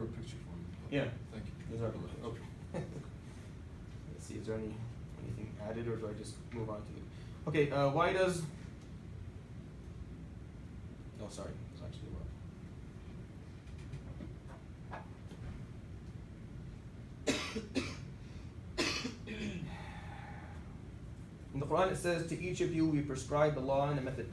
a picture for me. Yeah. Thank you. Okay. Let's see, is there anything added, or do I just move on to the... Okay, why does... Oh, sorry. It's actually in the Quran it says, to each of you we prescribe a law and a method.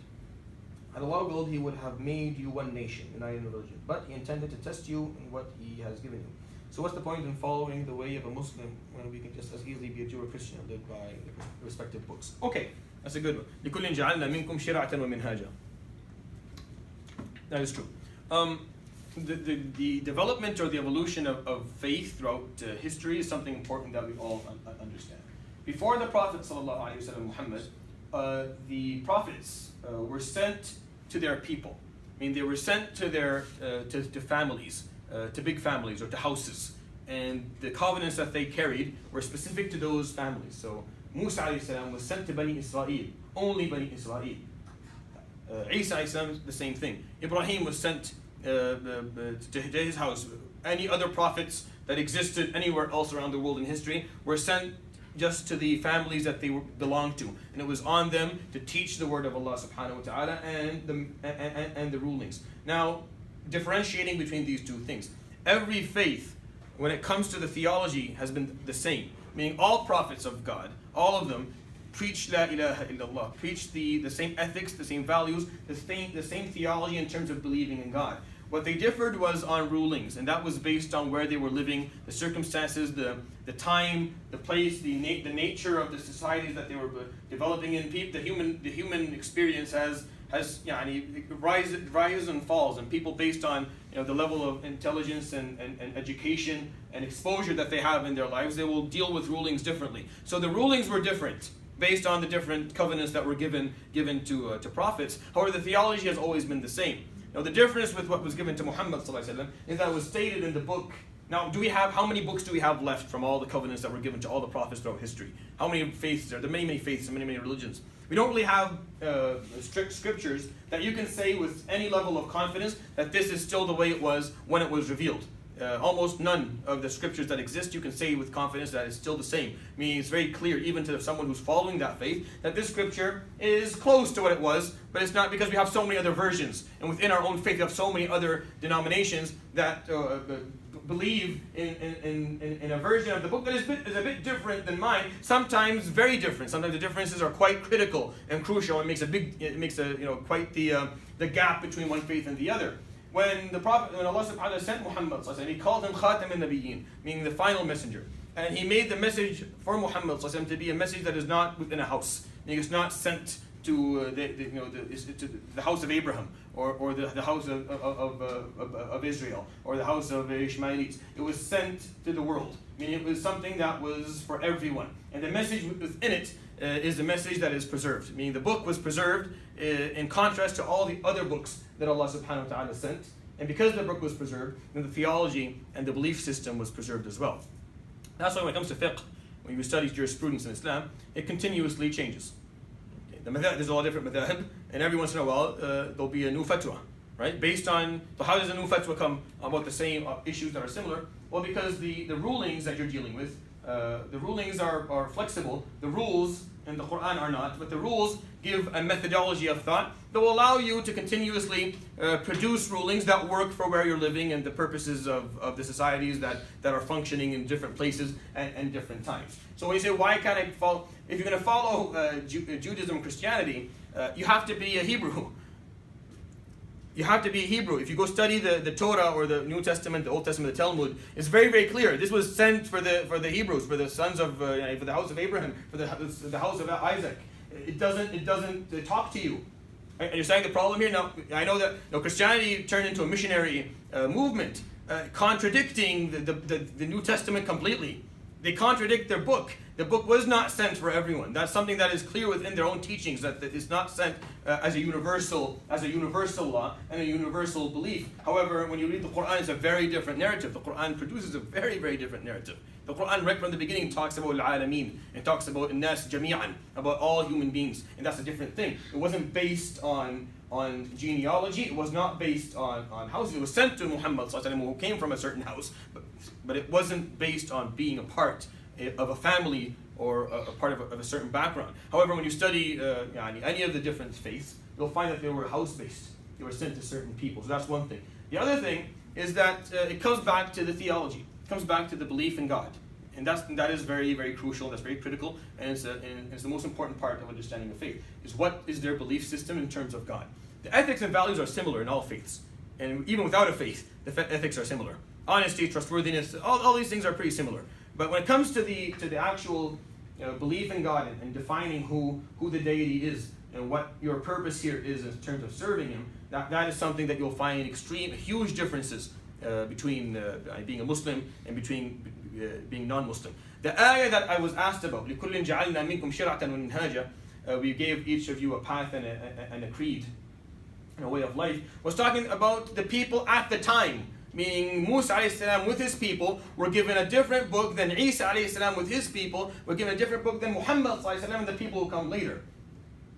Had Allah willed, He would have made you one nation, united in religion. But He intended to test you in what He has given you. So what's the point in following the way of a Muslim when we can just as easily be a Jew or Christian and live by the respective books? Okay, that's a good one. لِكُلٍّ جَعَلْنَا مِنْكُمْ شِرْعَةً وَمِنْهَاجًا. That is true. The development or the evolution of faith throughout history is something important that we all understand. Before the Prophet ﷺ, Muhammad, the prophets were sent to their people. I mean, they were sent to their to families, to big families or to houses, and the covenants that they carried were specific to those families. So Musa ﷺ was sent to Bani Israel, only Bani Israel. Isa ﷺ, the same thing. Ibrahim was sent to his house. Any other prophets that existed anywhere else around the world in history were sent just to the families that they belonged to, and it was on them to teach the word of Allah subhanahu wa ta'ala and the rulings. Now, differentiating between these two things, every faith when it comes to the theology has been the same, meaning all prophets of God, all of them preach La ilaha illallah, preach the same ethics, the same values, the same theology in terms of believing in God. What they differed was on rulings, and that was based on where they were living, the circumstances, the time, the place, the nature of the societies that they were developing in. The human experience has rises and falls, and people based on the level of intelligence and education and exposure that they have in their lives, they will deal with rulings differently. So the rulings were different based on the different covenants that were given to prophets. However, the theology has always been the same. Now, the difference with what was given to Muhammad ﷺ is that it was stated in the book. Now, how many books do we have left from all the covenants that were given to all the prophets throughout history? How many faiths are there? There are many faiths and many religions. We don't really have strict scriptures that you can say with any level of confidence that this is still the way it was when it was revealed. Almost none of the scriptures that exist you can say with confidence that it's still the same. Meaning it's very clear, even to someone who's following that faith, that this scripture is close to what it was, but it's not, because we have so many other versions. And within our own faith, we have so many other denominations that believe in a version of the book that is a bit different than mine. Sometimes very different. Sometimes the differences are quite critical and crucial, and makes quite the gap between one faith and the other. When Allah subhanahu wa ta'ala sent Muhammad, He called him Khatam al-Nabiyyin, meaning the final messenger. And He made the message for Muhammad to be a message that is not within a house. Meaning it's not sent to the house of Abraham or the house of Israel or the house of Ishmaelites. It was sent to the world. Meaning it was something that was for everyone. And the message within it is the message that is preserved. Meaning the book was preserved in contrast to all the other books that Allah subhanahu wa ta'ala sent. And because the book was preserved, then the theology and the belief system was preserved as well. That's why when it comes to fiqh, when you study jurisprudence in Islam, it continuously changes. Okay. There's a lot of different madhahib, and every once in a while there'll be a new fatwa, right? Based on, so how does a new fatwa come about the same issues that are similar? Well, because the rulings that you're dealing with, the rulings are flexible. The rules in the Quran are not, but the rules give a methodology of thought that will allow you to continuously produce rulings that work for where you're living and the purposes of the societies that are functioning in different places and different times. So when you say, why can't I follow? If you're going to follow Judaism, Christianity, you have to be a Hebrew. You have to be a Hebrew. If you go study the Torah or the New Testament, the Old Testament, the Talmud, it's very, very clear. This was sent for the Hebrews, for the sons of, for the house of Abraham, for the house of Isaac. It doesn't talk to you. Understanding the problem here? Now, I know that Christianity turned into a missionary movement, contradicting the New Testament completely. They contradict their book. The book was not sent for everyone. That's something that is clear within their own teachings, that it's not sent as a universal law and a universal belief. However, when you read the Quran, it's a very different narrative. The Quran produces a very, very different narrative. The Quran right from the beginning talks about al-alameen, and talks about an-nas jami'an, about all human beings, and that's a different thing. It wasn't based on on genealogy. It was not based on house. It was sent to Muhammad who came from a certain house, but it wasn't based on being a part of a family or a part of a certain background. However, when you study any of the different faiths, you'll find that they were house-based. They were sent to certain people. So that's one thing. The other thing is that it comes back to the theology. It comes back to the belief in God. And that is very, very crucial. That's very critical, and it's the most important part of understanding the faith. Is what is their belief system in terms of God? The ethics and values are similar in all faiths, and even without a faith, the ethics are similar. Honesty, trustworthiness, all these things are pretty similar. But when it comes to the actual belief in God and defining who the deity is and what your purpose here is in terms of serving Him, that is something that you'll find huge differences between being a Muslim and between being non-Muslim. The ayah that I was asked about, لِكُلٍّ جَعَلْنَا مِنْكُمْ شِرْعَةً وَمِنْهَاجًا, we gave each of you a path and a creed and a way of life, was talking about the people at the time, meaning Musa alayhi with his people were given a different book than Isa alayhi with his people, were given a different book than Muhammad and the people who come later.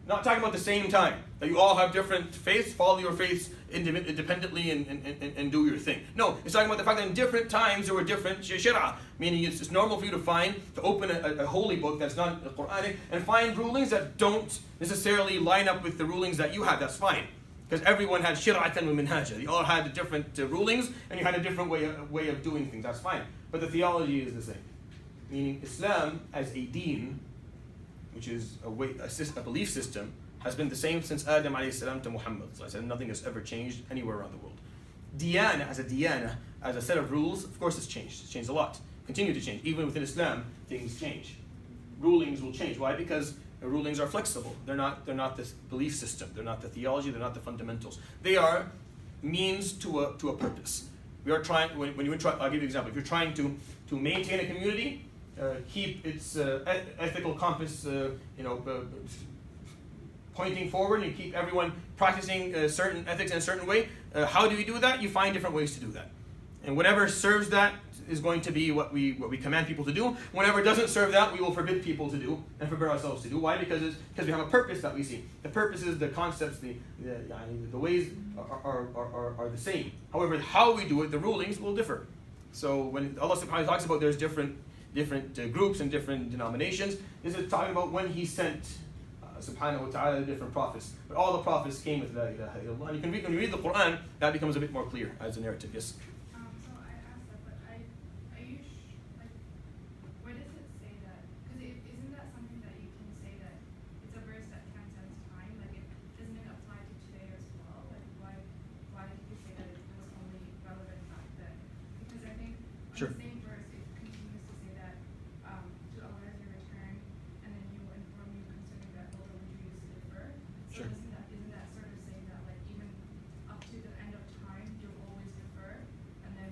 Not talking about the same time, that you all have different faiths, follow your faiths independently and do your thing. No, it's talking about the fact that in different times there were different shir'ah, meaning it's normal for you to open a holy book that's not Quranic and find rulings that don't necessarily line up with the rulings that you had. That's fine. Because everyone had shir'atan wa minhaja. They all had different rulings and you had a different way of doing things. That's fine. But the theology is the same. Meaning Islam as a deen, which is a belief system, has been the same since Adam alayhi salam to Muhammad. Nothing has ever changed anywhere around the world. Diyana, as a set of rules, of course it's changed. It's changed a lot. Continue to change. Even within Islam, things change. Rulings will change. Why? Because the rulings are flexible. They're not this belief system. They're not the theology. They're not the fundamentals. They are means to a purpose. We are trying. I'll give you an example. If you're trying to maintain a community, keep its ethical compass, pointing forward, and you keep everyone practicing certain ethics in a certain way. How do we do that? You find different ways to do that, and whatever serves that is going to be what we command people to do. Whatever doesn't serve that, we will forbid people to do and forbid ourselves to do. Why? Because we have a purpose that we see. The purposes, the concepts, the ways are the same. However, how we do it, the rulings will differ. So when Allah subhanahu wa ta'ala talks about there's different groups and different denominations, this is talking about when He sent subhanahu wa ta'ala the different prophets. But all the prophets came with La ilaha illallah. And when you read the Quran, that becomes a bit more clear as a narrative. Yes? So I asked that, but are you where does it say that? Because isn't that something that you can say that it's a verse that transcends time? Like, doesn't it apply to today as well? Like, why did you say that it was only relevant back then? Because I think on Sure. the same verse it continues to say that to Allah is your return, and then He will inform you concerning that although we choose to differ. So Sure. isn't that sort of saying that like even up to the end of time you'll always defer, and then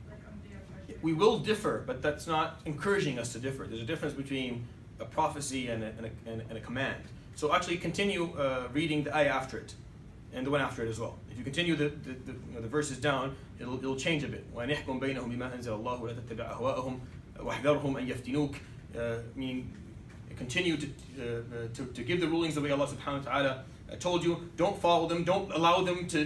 like on the day of judgment? We will differ, but that's not encouraging us to differ. There's a difference between a prophecy and a command. So actually continue reading the ayah after it, and the one after it as well. If you continue the verses down, it'll change a bit. وَأَنِحْكُمْ بَيْنَهُمْ بِمَا أَنزَلَ اللَّهُ وَلَا تَتَّبِعْ أَهْوَاءَهُمْ وَاحْذَرْهُمْ أَنْ يَفْتِنُوكَ. Meaning, continue to give the rulings the way Allah subhanahu wa ta'ala told you. Don't follow them. Don't allow them to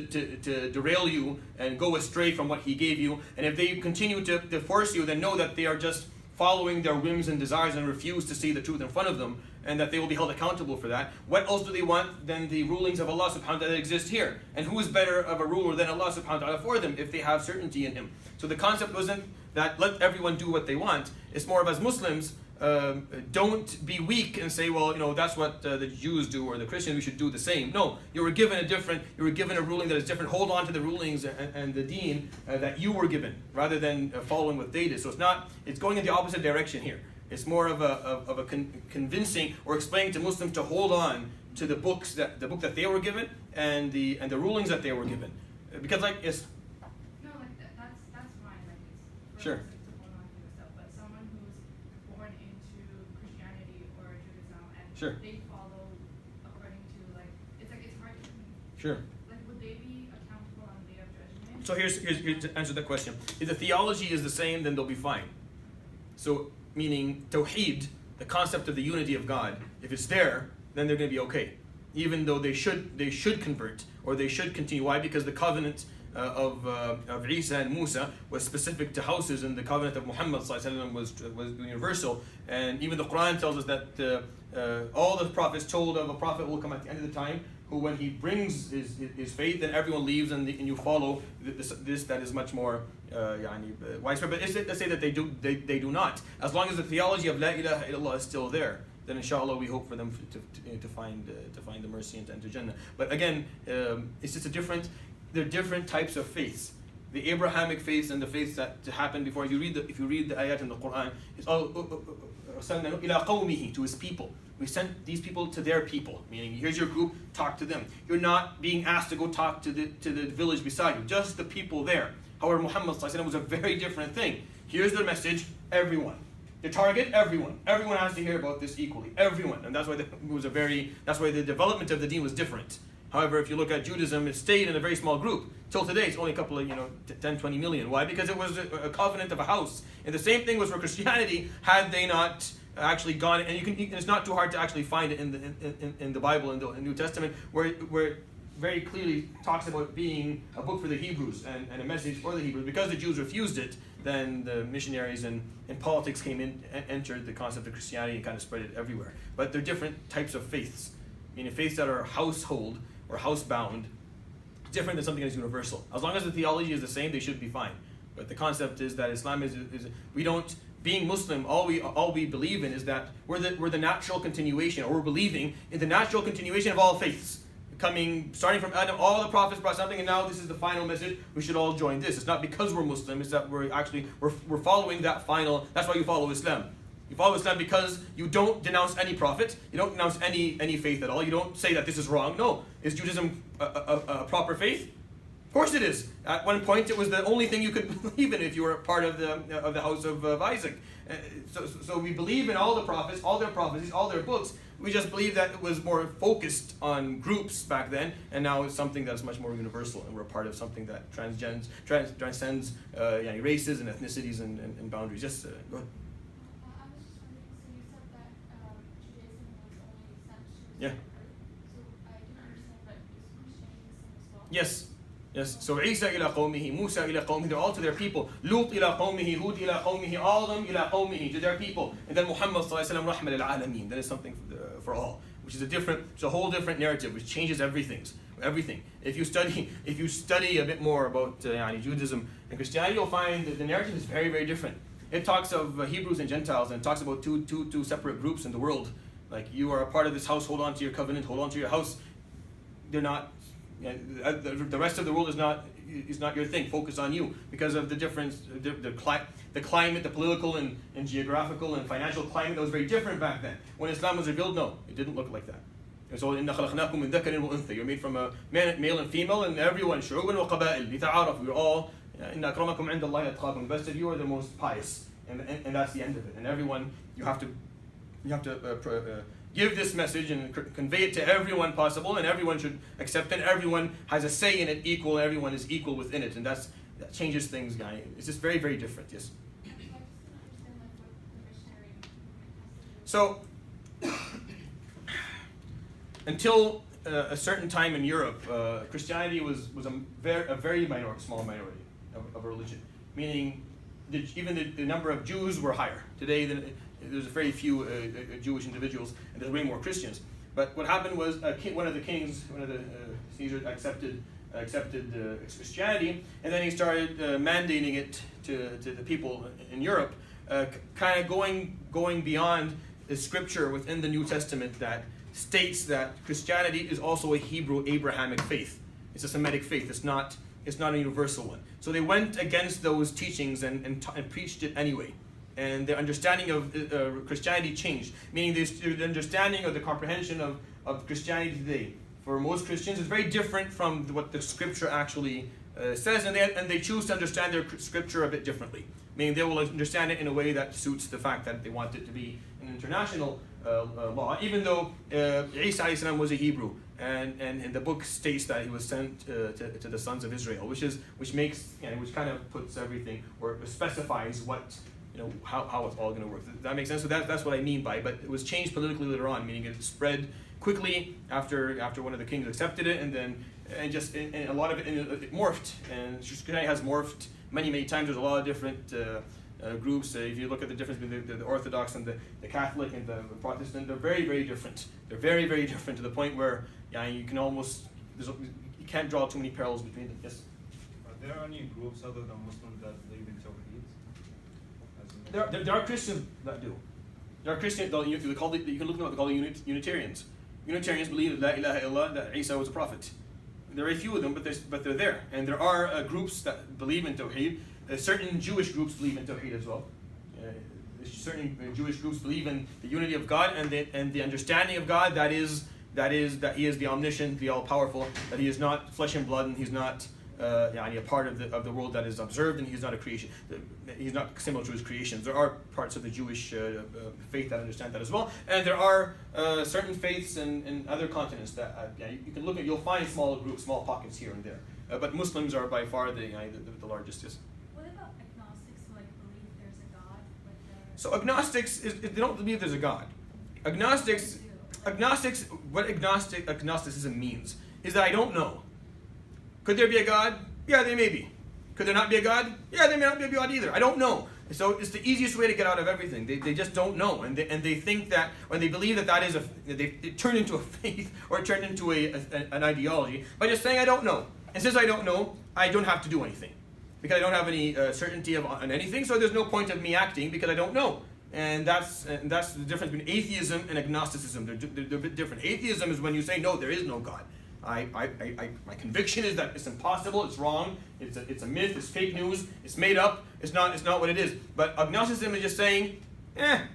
derail you and go astray from what He gave you. And if they continue to force you, then know that they are just following their whims and desires and refuse to see the truth in front of them, and that they will be held accountable for that. What else do they want than the rulings of Allah subhanahu wa ta'ala that exist here? And who is better of a ruler than Allah subhanahu wa ta'ala for them if they have certainty in Him? So the concept wasn't that let everyone do what they want. It's more of, as Muslims, don't be weak and say, well, that's what the Jews do or the Christians, we should do the same. No, you were given a ruling that is different. Hold on to the rulings and the deen that you were given, rather than following what they did. So it's going in the opposite direction here. It's more of a convincing or explaining to Muslims to hold on to the book that they were given and the rulings that they were given, because it's No, like that's fine. Like it's Sure. to hold on to yourself. But someone who's born into Christianity or Judaism and Sure. they follow according to it's hard to. Sure. Like, would they be accountable on the day of judgment? So here's to answer that question. If the theology is the same, then they'll be fine. So meaning Tawheed, the concept of the unity of God, if it's there, then they're going to be okay. even though they should convert or they should continue. Why? Because the covenant of Isa and Musa was specific to houses, and the covenant of Muhammad was universal. And even the Quran tells us that all the prophets told of a prophet will come at the end of the time, who when he brings his faith, then everyone leaves and you follow this that is much more widespread. But let's say that they do not. As long as the theology of La ilaha illallah is still there, then inshallah we hope for them to find the mercy and to enter Jannah. But again, it's just they're different types of faiths. The Abrahamic faiths and the faiths that happened before. If you read the ayat in the Quran, it's all ila qawmihi, to his people. We sent these people to their people, meaning here's your group, talk to them. You're not being asked to go talk to the village beside you, just the people there. However, Muhammad was a very different thing. Here's the message, everyone. The target, everyone. Everyone has to hear about this equally. Everyone. And that's why that's why the development of the deen was different. However, if you look at Judaism, it stayed in a very small group. Till today, it's only a couple of, 10, 20 million. Why? Because it was a covenant of a house. And the same thing was for Christianity, had they not actually gone, and it's not too hard to actually find it in the Bible, in the New Testament, where it very clearly talks about being a book for the Hebrews and a message for the Hebrews. Because the Jews refused it, then the missionaries and politics entered the concept of Christianity and kind of spread it everywhere. But they're different types of faiths. Meaning faiths that are household or housebound, different than something that is universal. As long as the theology is the same, they should be fine. But the concept is that Islam is we don't, being Muslim, all we believe in is that we're the natural continuation, or we're believing in the natural continuation of all faiths. Starting from Adam, all the prophets brought something, and now this is the final message. We should all join this. It's not because we're Muslim, it's that we're following that final. That's why you follow Islam. You follow Islam because you don't denounce any prophet, you don't denounce any faith at all. You don't say that this is wrong. No. Is Judaism a proper faith? Of course it is. At one point, it was the only thing you could believe in if you were part of the house of Isaac. So we believe in all the prophets, all their prophecies, all their books. We just believe that it was more focused on groups back then, and now it's something that's much more universal, and we're part of something that transcends races and ethnicities and boundaries. Just go ahead. I was just wondering, so you said that Judaism was only sent to Yeah. So I didn't understand, but is Christianity the same as well? Yes. So Isa ila qawmihi, Musa ila qawmihi, they're all to their people. Lut ila qawmihi, Hud ila qawmihi, all of them ila qawmihi, to their people. And then Muhammad sallallahu alaihi wasallam, rahmah lil alameen. That is something for all, which is it's a whole different narrative, which changes everything. If you study a bit more about Judaism and Christianity, you'll find that the narrative is very, very different. It talks of Hebrews and Gentiles, and it talks about two separate groups in the world. Like, you are a part of this house, hold on to your covenant, hold on to your house. They're not. The rest of the world is not your thing. Focus on you, because of the difference, the climate, the political and geographical and financial climate that was very different back then. When Islam was revealed, no, it didn't look like that. And so إِنَّا خَلَقْنَاكُم مِّن ذَكَرٍ وَأُنثَىٰ. You're made from a male and female, and everyone شُعُوبًا وَقَبَائِلٍ لِتَعَارَفُوا. We're all إِنَّ أَكْرَمَكُمْ عِندَ اللَّهِ أَتْقَاكُمْ. The best of you are the most pious, and that's the end of it. And everyone, you have to give this message and convey it to everyone possible, and everyone should accept it. Everyone has a say in it equal, and everyone is equal within it, and that changes things, guy. It's just very, very different. Yes. I just didn't understand what the missionary has to do. So, until a certain time in Europe, Christianity was a very small minority of a religion, meaning even the number of Jews were higher. Today, there's very few Jewish individuals, and there's way more Christians. But what happened was one of the Caesar accepted Christianity, and then he started mandating it to the people in Europe, kind of going beyond the scripture within the New Testament that states that Christianity is also a Hebrew Abrahamic faith. It's a Semitic faith. It's not a universal one. So they went against those teachings and preached it anyway. And their understanding of Christianity changed, meaning the understanding or the comprehension of Christianity today for most Christians is very different from what the scripture actually says, and they choose to understand their scripture a bit differently, meaning they will understand it in a way that suits the fact that they want it to be an international law, even though Isa was a Hebrew, and the book states that he was sent to the sons of Israel, which kind of puts everything, or specifies what, how it's all going to work. Does that make sense? So that's what I mean by it. But it was changed politically later on, meaning it spread quickly after one of the kings accepted it, and then and a lot of it morphed, and Christianity has morphed many times. There's a lot of different groups. If you look at the difference between the Orthodox and the Catholic and the Protestant, they're very different. They're very different to the point where you can almost you can't draw too many parallels between them. Yes. Are there any groups other than Muslims that believe in Tawheed? There are Christians that do. There are Christians. You can look at what they call the Unitarians. Unitarians believe that La ilaha illallah, that Isa was a prophet. There are a few of them, but they're there. And there are groups that believe in Tawheed. Certain Jewish groups believe in Tawheed as well. Certain Jewish groups believe in the unity of God and the understanding of God. That He is the omniscient, the all-powerful. That He is not flesh and blood, and He's not a part of the world that is observed, and He's not a creation. He's not similar to His creations. There are parts of the Jewish faith that understand that as well, and there are certain faiths in other continents that you can look at. You'll find small groups, small pockets here and there, but Muslims are by far the largest. Yes. What about agnostics who believe there's a God? So agnostics they don't believe there's a God. Agnostics. What agnosticism means is that I don't know. Could there be a God? Yeah, there may be. Could there not be a God? Yeah, there may not be a God either. I don't know. So it's the easiest way to get out of everything. They just don't know, and they think that when they believe that is it turned into a faith or it turned into an ideology by just saying I don't know. And since I don't know, I don't have to do anything because I don't have any certainty on anything. So there's no point of me acting because I don't know. And that's the difference between atheism and agnosticism. They're a bit different. Atheism is when you say no, there is no God. My conviction is that it's impossible, it's wrong, it's a myth, it's fake news, it's made up, it's not what it is. But agnosticism is just saying, I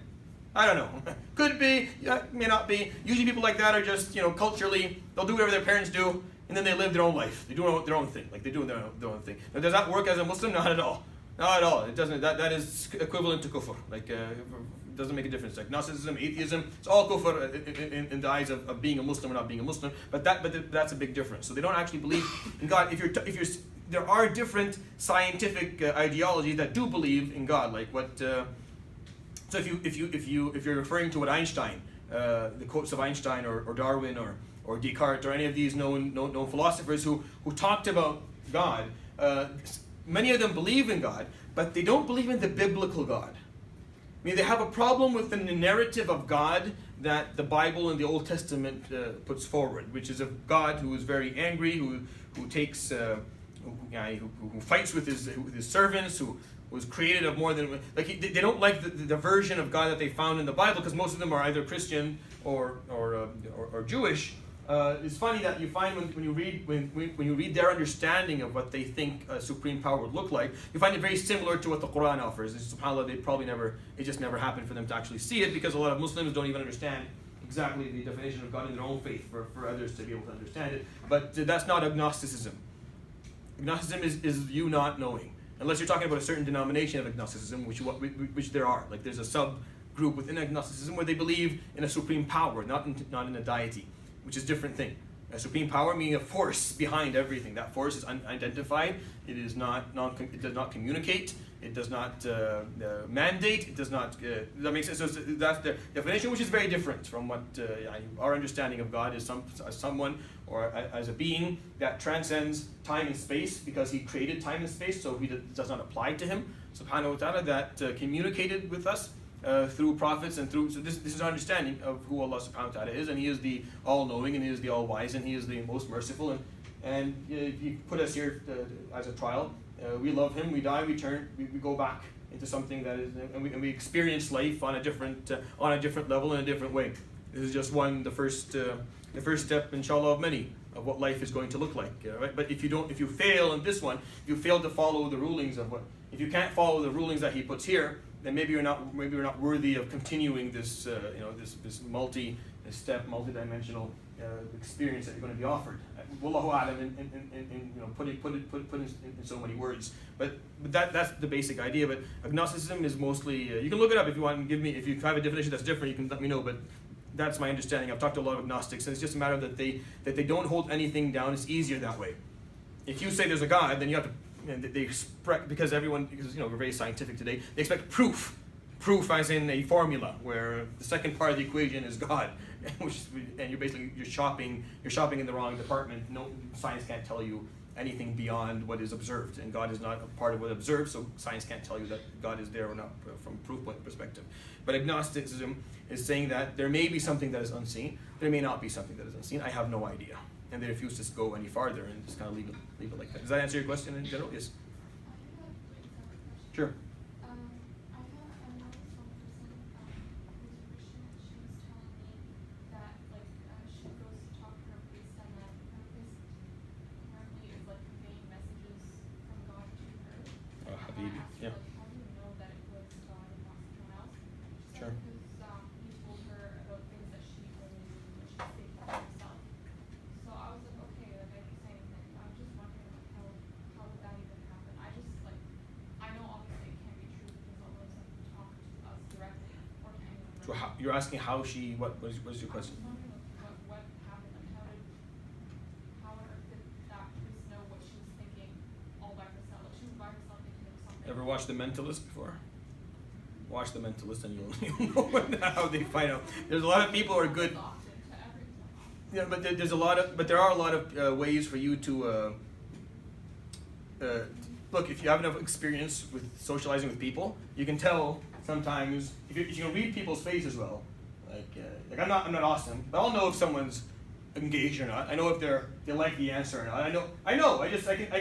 don't know. Could be, may not be. Usually people like that are just, culturally, they'll do whatever their parents do, and then they live their own life. They do their own thing, like they do their own thing. Now, does that work as a Muslim? Not at all. Not at all. It doesn't. That is equivalent to kufr. Like, it doesn't make a difference. Agnosticism, atheism, it's all kufr in the eyes of being a Muslim or not being a Muslim. But that's a big difference. So they don't actually believe in God. There are different scientific ideologies that do believe in God. Like what? So if you're referring to what Einstein, the quotes of Einstein or Darwin or Descartes or any of these known philosophers who talked about God. Many of them believe in God, but they don't believe in the biblical God. I mean, they have a problem with the narrative of God that the Bible and the Old Testament puts forward, which is a God who is very angry, who takes, who fights with his servants, who was created of more than they don't like the version of God that they found in the Bible because most of them are either Christian or Jewish. It's funny that you find when you read their understanding of what they think a supreme power would look like, you find it very similar to what the Quran offers. And subhanAllah, it just never happened for them to actually see it because a lot of Muslims don't even understand exactly the definition of God in their own faith for others to be able to understand it. But that's not agnosticism. Agnosticism is you not knowing. Unless you're talking about a certain denomination of agnosticism, which there are. Like there's a subgroup within agnosticism where they believe in a supreme power, not in a deity, which is a different thing. A supreme power meaning a force behind everything. That force is unidentified. It does not communicate. It does not mandate. It does not. That makes sense. So that's the definition, which is very different from what our understanding of God is. As someone or as a being that transcends time and space because He created time and space, so it does not apply to Him. Subhanahu wa Taala, that communicated with us through prophets and through. So this is our understanding of who Allah Subhanahu wa Taala is, and He is the all-knowing, and He is the all-wise, and He is the most merciful. And if you put us here as a trial. We love Him, we die, we turn, we go back into something that is, and we experience life on a different level in a different way. This is just the first step, inshallah, of many of what life is going to look like. Right? But if you fail in this one, if you fail to follow the rulings of if you can't follow the rulings that He puts here, then maybe you're not worthy of continuing this this multi-step, multi-dimensional experience that you're going to be offered. Wallahu a'lam, in put it in so many words. But that's the basic idea. But agnosticism is mostly you can look it up if you want and if you have a definition that's different, you can let me know. But that's my understanding. I've talked to a lot of agnostics, and it's just a matter that they don't hold anything down. It's easier that way. If you say there's a God, then you have to. They expect because we're very scientific today. They expect proof as in a formula where the second part of the equation is God, and you're shopping in the wrong department. No, science can't tell you anything beyond what is observed, and God is not a part of what observed, so science can't tell you that God is there or not from a proof point perspective. But agnosticism is saying that there may be something that is unseen, there may not be something that is unseen. I have no idea, and they refuse to go any farther and just kind of leave it like that. Does that answer your question in general? Yes. Sure. I know this one person who's a Christian, and she was telling me that she goes to talk to her priest, and that her priest apparently is conveying messages from God to her. Habibi, I asked her, yeah. how do you know that it was God and not someone else? She Sure. said because he told her about things that she only knew when she was speaking to herself. So I was like, okay, I didn't say anything. I'm just wondering how would that even happen? I know obviously it can't be true because Allah doesn't talk to us directly or to anyone. So you're asking how she? What was your question? I was wondering what happened, how on earth did that priest know what she was thinking all by herself? She was by herself thinking of something. Ever watched The Mentalist before? Watch The Mentalist and you'll know how they find out. There's a lot of people who are good. Yeah, but there are a lot of ways for you to look. If you have enough experience with socializing with people, you can tell sometimes if you can read people's faces well. Like I'm not awesome, but I'll know if someone's engaged or not. I know if they like the answer or not. I know. I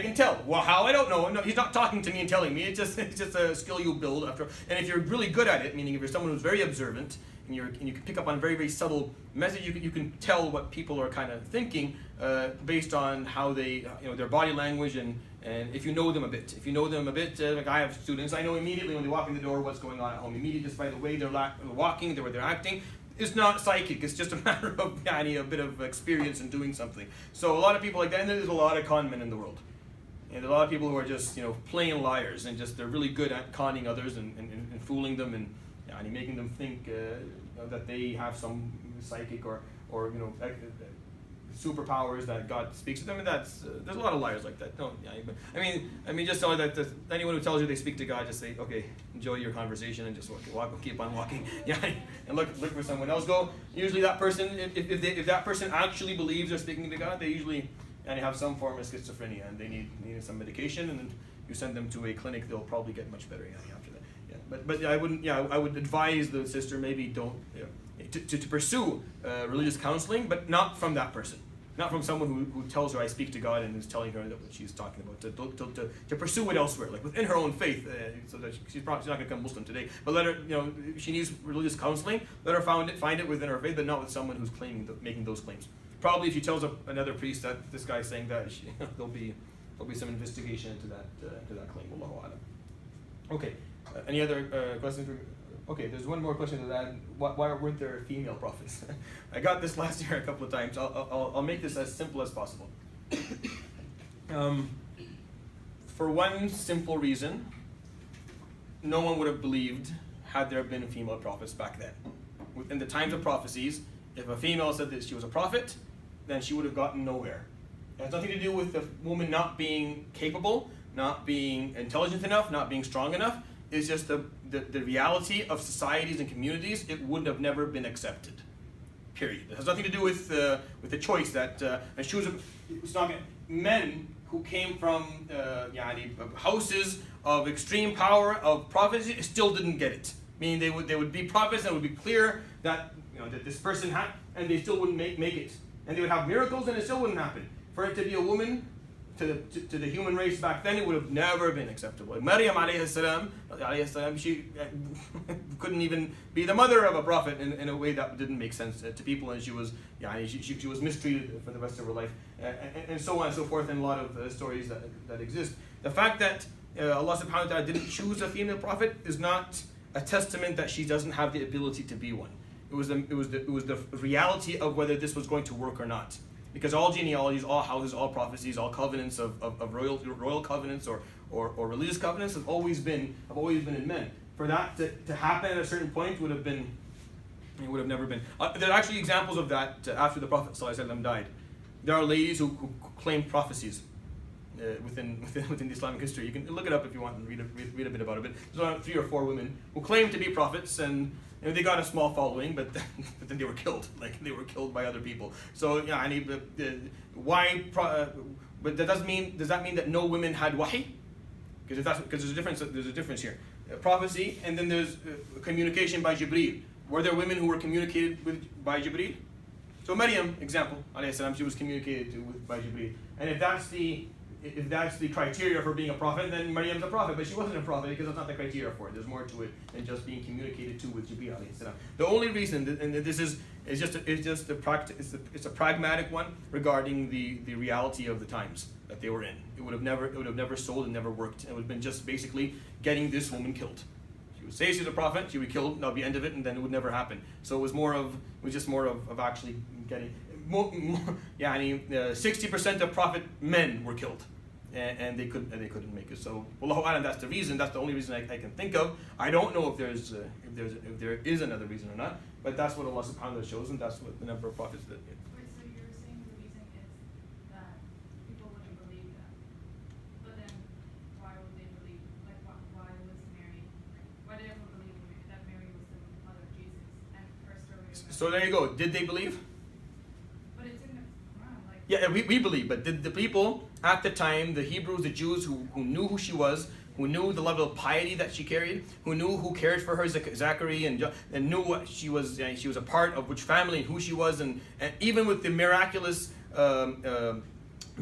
can tell. Well, how? I don't know. No, he's not talking to me and telling me. It's just a skill you build after. And if you're really good at it, meaning if you're someone who's very observant and you can pick up on very, very subtle message, you can tell what people are kind of thinking based on how they their body language and if you know them a bit. If you know them a bit, like I have students, I know immediately when they walk in the door what's going on at home. Immediately, just by the way they're walking, the way they're acting. It's not psychic, it's just a matter of a bit of experience in doing something. So a lot of people like that, and there's a lot of con men in the world. And a lot of people who are just plain liars, and just they're really good at conning others and fooling them and making them think that they have some psychic or superpowers that God speaks to them, and there's a lot of liars like that. No, I mean, just so that anyone who tells you they speak to God, just say, okay, enjoy your conversation and just keep on walking. Yeah, and look for someone else. Go. Usually, that person, if that person actually believes they're speaking to God, they usually have some form of schizophrenia and they need some medication, and then you send them to a clinic, they'll probably get much better after that. Yeah, but I wouldn't. Yeah, I would advise the sister maybe don't to pursue religious counseling, but not from that person. Not from someone who tells her I speak to God and is telling her that what she's talking about. To pursue it elsewhere, like within her own faith, so that she's not going to become Muslim today. But let her, if she needs religious counseling, let her find it within her faith, but not with someone who's making those claims. Probably if she tells another priest that this guy's saying that, there'll be some investigation into that claim. Wallahu a'lam. Okay. Any other questions? Okay, there's one more question to that. Why weren't there female prophets? I got this last year a couple of times. I'll make this as simple as possible. For one simple reason, no one would have believed had there been female prophets back then. In the times of prophecies, if a female said that she was a prophet, then she would have gotten nowhere. It has nothing to do with the woman not being capable, not being intelligent enough, not being strong enough. It's just the reality of societies and communities. It would have never been accepted. Period. It has nothing to do with the choice that it's not men who came from houses of extreme power of prophecy still didn't get it. Meaning they would be prophets and it would be clear that that this person had, and they still wouldn't make it. And they would have miracles and it still wouldn't happen. For it to be a woman, to the human race back then, it would have never been acceptable. Maryam alayhi salam, she couldn't even be the mother of a prophet in a way that didn't make sense to people, and she was mistreated for the rest of her life, and so on and so forth, and a lot of stories that exist. The fact that Allah subhanahu wa ta'ala didn't choose a female prophet is not a testament that she doesn't have the ability to be one. It was the reality of whether this was going to work or not. Because all genealogies, all houses, all prophecies, all covenants of royal covenants or religious covenants have always been in men. For that to happen at a certain point it would have never been. There are actually examples of that after the Prophet ﷺ died. There are ladies who claim prophecies. within the Islamic history. You can look it up if you want and read a bit about it. But there's around 3 or 4 women who claimed to be prophets, and they got a small following, but then they were killed. Like they were killed by other people. So yeah, but does that mean that no women had wahi? Because there's a difference here. Prophecy, and then there's communication by Jibreel. Were there women who were communicated with by Jibreel? So Maryam, example, alayhi salam, she was communicated to with by Jibreel. And if that's the criteria for being a prophet, then Maryam's a prophet, but she wasn't a prophet because that's not the criteria for it. There's more to it than just being communicated to with Jibreel alayhi salam. The only reason, and this is it's a pragmatic one regarding the reality of the times that they were in. It would have never sold and never worked. It would have been just basically getting this woman killed. She would say she's a prophet, she would be killed, that'll be the end of it, and then it would never happen. So it was just more of actually getting 60% of prophet men were killed, and they couldn't make it. So Wallahu a'lam, that's the reason. That's the only reason I can think of. I don't know if there is another reason or not, but that's what Allah subhanahu wa ta'ala shows, and that's what the number of prophets that. Wait, so you're saying the reason is that people wouldn't believe that, but then why would they believe? Like why was Mary? Why did everyone believe that Mary was the mother of Jesus and her story? So there you go. Did they believe? But it's in the Quran, like. Yeah, we believe, but did the people at the time, the Hebrews, the Jews who knew who she was, who knew the level of piety that she carried, who cared for her, Zachary, and knew what she was a part of which family and who she was, and even with the miraculous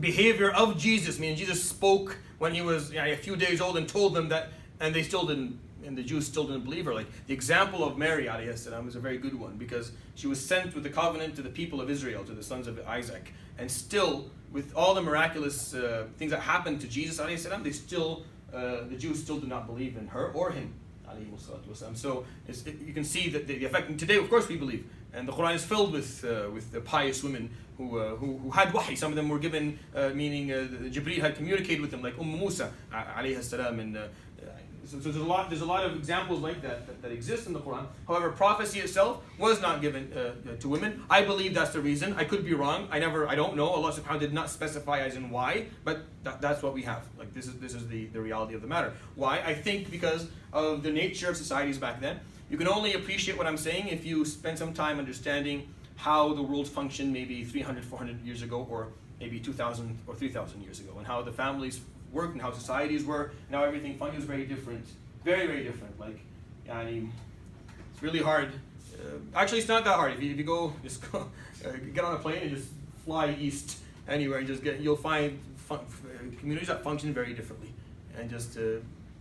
behavior of Jesus, meaning Jesus spoke when he was a few days old and told them that, and they still didn't, and the Jews still didn't believe her. Like the example of Mary alayhi salam is a very good one, because she was sent with the covenant to the people of Israel, to the sons of Isaac, and still with all the miraculous things that happened to Jesus alayhi salam, the Jews still do not believe in her or him alayhi salatu wasalam. So you can see that the effect. And today, of course, we believe, and the Quran is filled with the pious women who had wahi. Some of them were given, meaning Jibreel had communicated with them, like Musa alayhi salam, and so there's a lot of examples like that exist in the Quran. However, prophecy itself was not given to women. I believe that's the reason. I could be wrong. I don't know. Allah subhanahu wa ta'ala did not specify as in why, but that's what we have. Like this is the reality of the matter. Why? I think because of the nature of societies back then. You can only appreciate what I'm saying if you spend some time understanding how the world functioned maybe 300, 400 years ago, or maybe 2,000 or 3,000 years ago, and how the families worked and how societies were, and how everything was very different, very, very different. Like, it's really hard. Actually, it's not that hard. If you go, get on a plane and just fly east anywhere, and you'll find communities that function very differently. And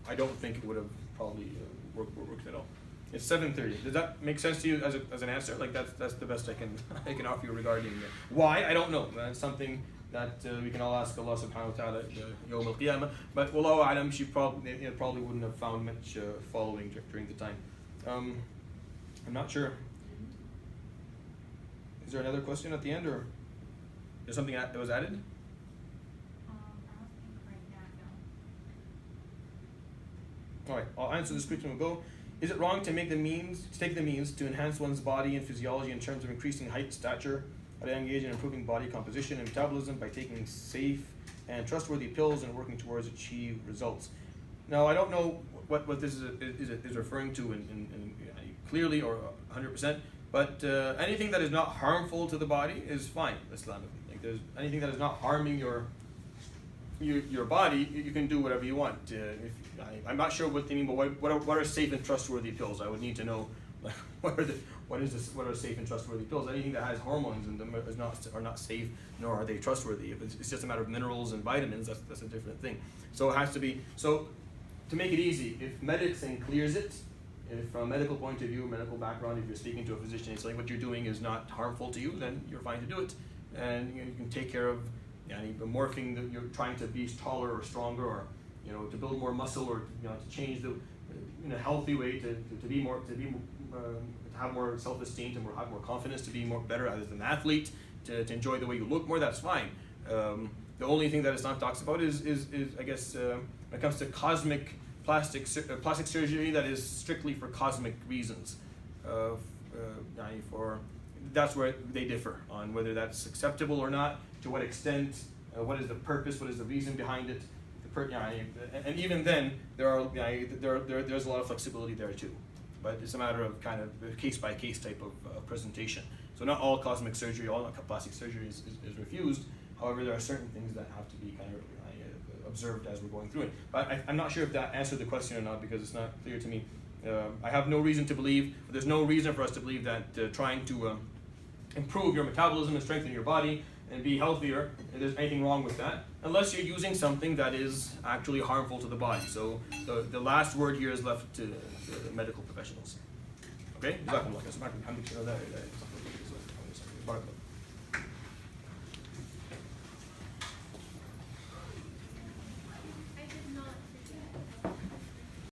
I don't think it would have probably worked at all. It's 7:30. Does that make sense to you as an answer? Like that's the best I can offer you regarding why. I don't know. That's something that we can all ask Allah subhanahu wa ta'ala yawm al-qiyamah. But wallahu a'lam, she probably wouldn't have found much following during the time. I'm not sure. Is there another question at the end, or is something that was added? I don't think right now, no. All right, I'll answer this quickly and we'll go. Is it wrong to take the means to enhance one's body and physiology in terms of increasing height, stature? Are they engaged in improving body composition and metabolism by taking safe and trustworthy pills and working towards achieve results? Now, I don't know what this is referring to in clearly or 100%, but anything that is not harmful to the body is fine Islamically. Like there's anything that is not harming your body, you can do whatever you want. I'm not sure what they mean, but what are safe and trustworthy pills? I would need to know what are safe and trustworthy pills. Anything that has hormones in them are not safe, nor are they trustworthy. If it's just a matter of minerals and vitamins, that's a different thing. So it has to be. So to make it easy, if medicine clears it, if from a medical point of view, medical background, if you're speaking to a physician and saying what you're doing is not harmful to you, then you're fine to do it, and you can take care of morphing that you're trying to be taller or stronger, or to build more muscle, or to change in a healthy way to have more self-esteem, to have more confidence, to be better as an athlete, to enjoy the way you look more. That's fine. The only thing that Islam talks about is I guess when it comes to cosmic plastic surgery, that is strictly for cosmic reasons. That's where they differ on whether that's acceptable or not, to what extent, what is the purpose, what is the reason behind it, and even then there's a lot of flexibility there too. But it's a matter of kind of a case-by-case type of presentation. So not all cosmetic surgery, all plastic surgery is refused. However, there are certain things that have to be kind of observed as we're going through it. But I'm not sure if that answered the question or not, because it's not clear to me. I have no reason to believe, there's no reason for us to believe that trying to improve your metabolism and strengthen your body and be healthier, if there's anything wrong with that, unless you're using something that is actually harmful to the body. So the last word here is left to the medical professionals. Okay?